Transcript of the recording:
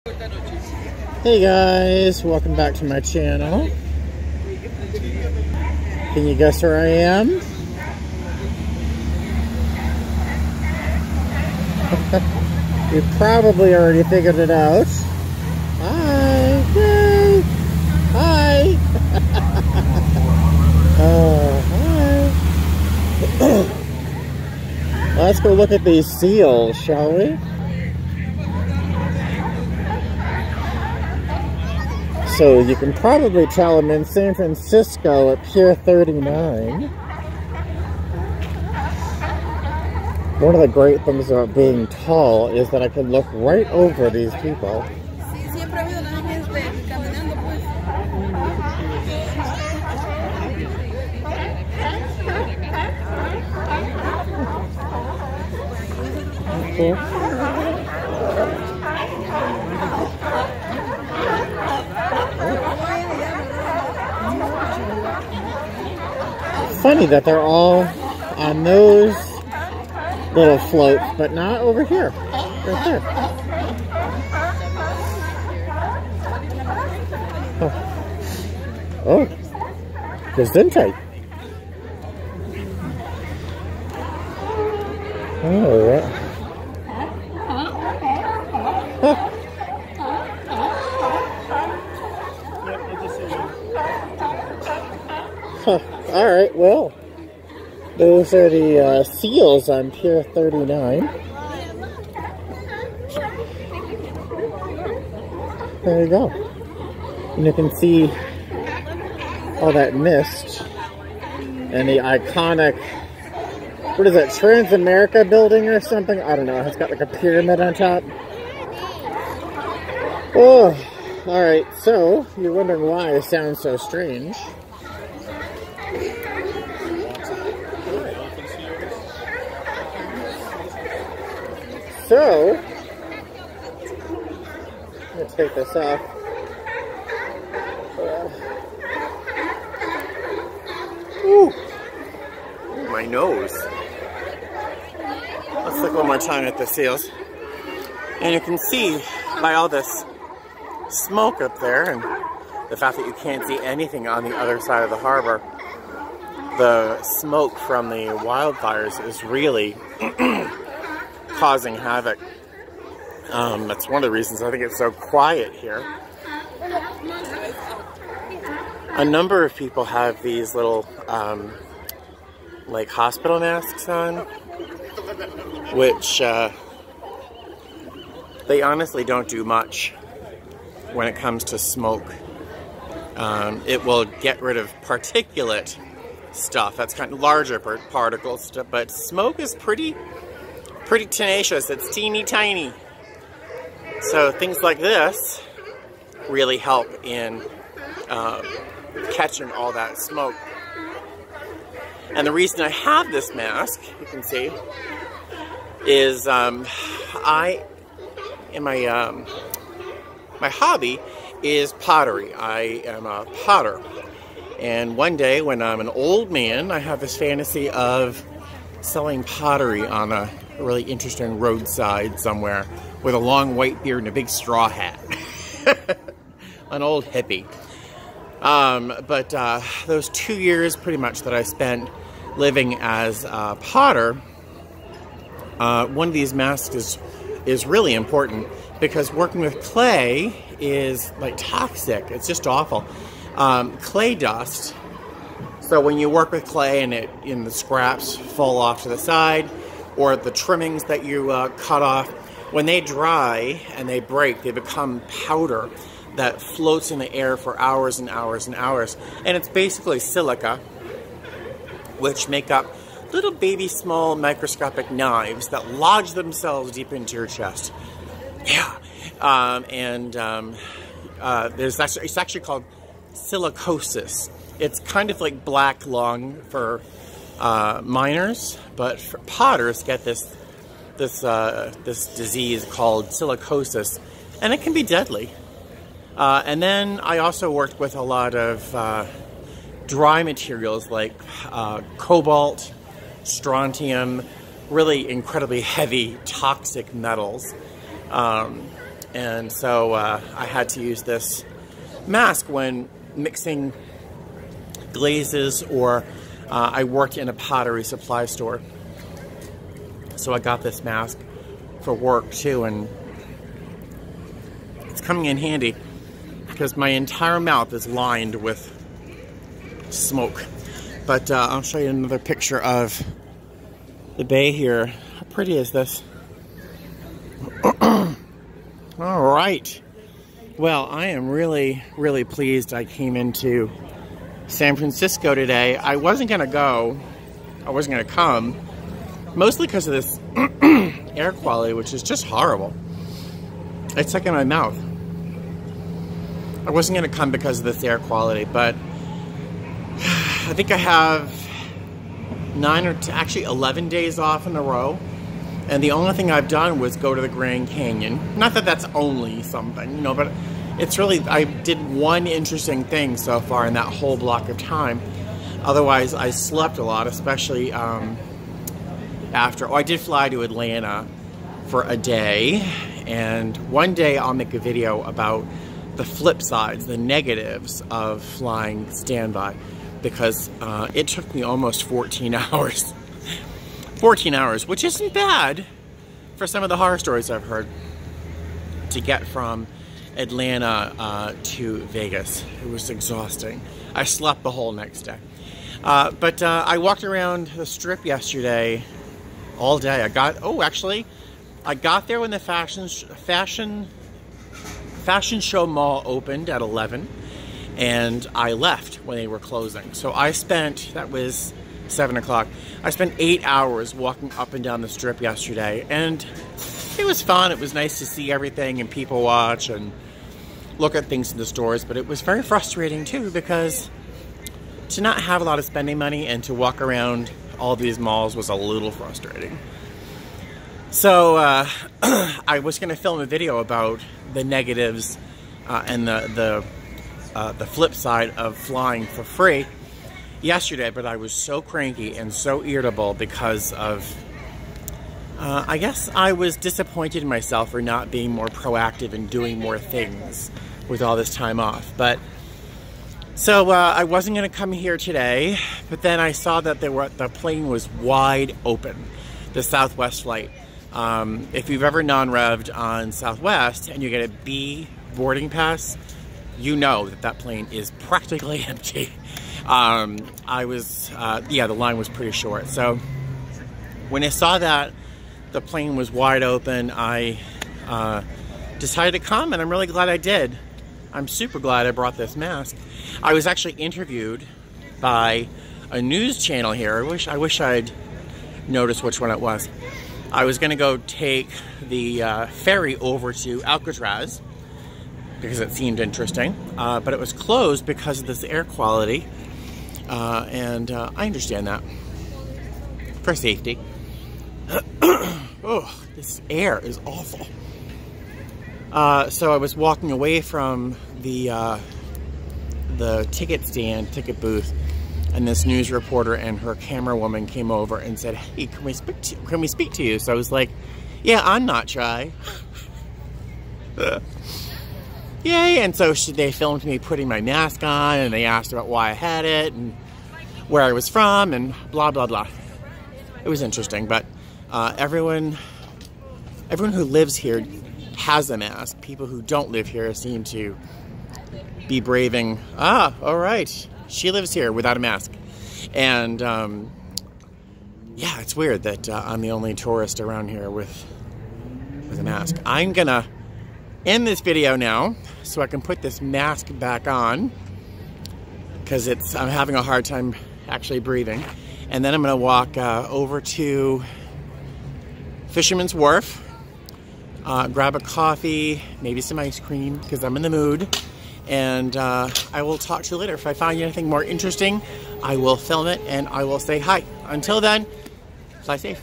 Hey guys, welcome back to my channel. Can you guess where I am? You probably already figured it out. Hi! Yay! Hi! Hi! Let's go look at these seals, shall we? So you can probably tell I'm in San Francisco at Pier 39. One of the great things about being tall is that I can look right over these people. Okay. Funny that they're all on those little floats, but not over here. Right there. Oh, Gesundheit. Oh, right. Alright, well, those are the seals on Pier 39. There you go. And you can see all that mist and the iconic, what is that, Trans-America building or something? I don't know, it's got like a pyramid on top. Oh, alright, so you're wondering why I sound so strange. So, let's take this off. Ooh, my nose. Let's look one more time at the seals. And you can see by all this smoke up there and the fact that you can't see anything on the other side of the harbor, the smoke from the wildfires is really causing havoc. That's one of the reasons I think it's so quiet here. A number of people have these little like hospital masks on, which they honestly don't do much when it comes to smoke. It will get rid of particulate stuff, that's kind of larger particles stuff, but smoke is pretty tenacious. It's teeny tiny. So things like this really help in catching all that smoke. And the reason I have this mask, you can see, is my hobby is pottery. I am a potter. And one day when I'm an old man, I have this fantasy of selling pottery on a really interesting roadside somewhere with a long white beard and a big straw hat. An old hippie. But those 2 years pretty much that I spent living as a potter, one of these masks is really important because working with clay is like toxic. It's just awful. Clay dust. So when you work with clay and the scraps fall off to the side, or the trimmings that you cut off, when they dry and they break, they become powder that floats in the air for hours and hours and hours. And it's basically silica, which make up little baby small microscopic knives that lodge themselves deep into your chest. Yeah. It's actually called silicosis. It's kind of like black lung for miners, but for potters get this disease called silicosis, and it can be deadly. And then I also worked with a lot of dry materials like cobalt, strontium, really incredibly heavy toxic metals. And so I had to use this mask when mixing glazes, or I worked in a pottery supply store. So I got this mask for work too, and it's coming in handy because my entire mouth is lined with smoke. But I'll show you another picture of the bay here. How pretty is this? All right. Well, I am really, really pleased I came into San Francisco today. I wasn't going to go. I wasn't going to come. Mostly because of this air quality, which is just horrible. It's like in my mouth. I wasn't going to come because of this air quality, but I think I have 11 days off in a row. And the only thing I've done was go to the Grand Canyon. Not that that's only something, you know, but it's really, I did one interesting thing so far in that whole block of time. Otherwise, I slept a lot, especially I did fly to Atlanta for a day. And one day I'll make a video about the flip sides, the negatives of flying standby, because it took me almost 14 hours. 14 hours, which isn't bad for some of the horror stories I've heard, to get from Atlanta to Vegas. It was exhausting. I slept the whole next day. But I walked around the Strip yesterday all day. I got there when the fashion show mall opened at 11, and I left when they were closing. So I spent, that was 7 o'clock. I spent 8 hours walking up and down the Strip yesterday, and it was fun. It was nice to see everything and people watch and look at things in the stores, but it was very frustrating too, because to not have a lot of spending money and to walk around all these malls was a little frustrating. So I was going to film a video about the negatives and the flip side of flying for free yesterday, but I was so cranky and so irritable because of, I guess I was disappointed in myself for not being more proactive and doing more things with all this time off. But so I wasn't going to come here today, but then I saw that the plane was wide open, the Southwest flight. If you've ever non-revved on Southwest and you get a B boarding pass, you know that that plane is practically empty. The line was pretty short. So when I saw that the plane was wide open, I decided to come, and I'm really glad I did. I'm super glad I brought this mask. I was actually interviewed by a news channel here. I wish I'd noticed which one it was. I was going to go take the ferry over to Alcatraz because it seemed interesting, but it was closed because of this air quality, and I understand that, for safety. Oh, this air is awful. So I was walking away from the ticket stand, ticket booth, and this news reporter and her camera woman came over and said, "Hey, can we speak to you?" So I was like, "Yeah, I'm not shy." Yay! And so they filmed me putting my mask on, and they asked about why I had it and where I was from and blah blah blah. It was interesting, but everyone who lives here has a mask. People who don't live here seem to be braving. Ah, all right. She lives here without a mask. And yeah, it's weird that I'm the only tourist around here with a mask. I'm gonna end this video now so I can put this mask back on, because I'm having a hard time actually breathing. And then I'm gonna walk over to Fisherman's Wharf, grab a coffee, maybe some ice cream, because I'm in the mood. And I will talk to you later. If I find anything more interesting, I will film it and I will say hi. Until then, fly safe.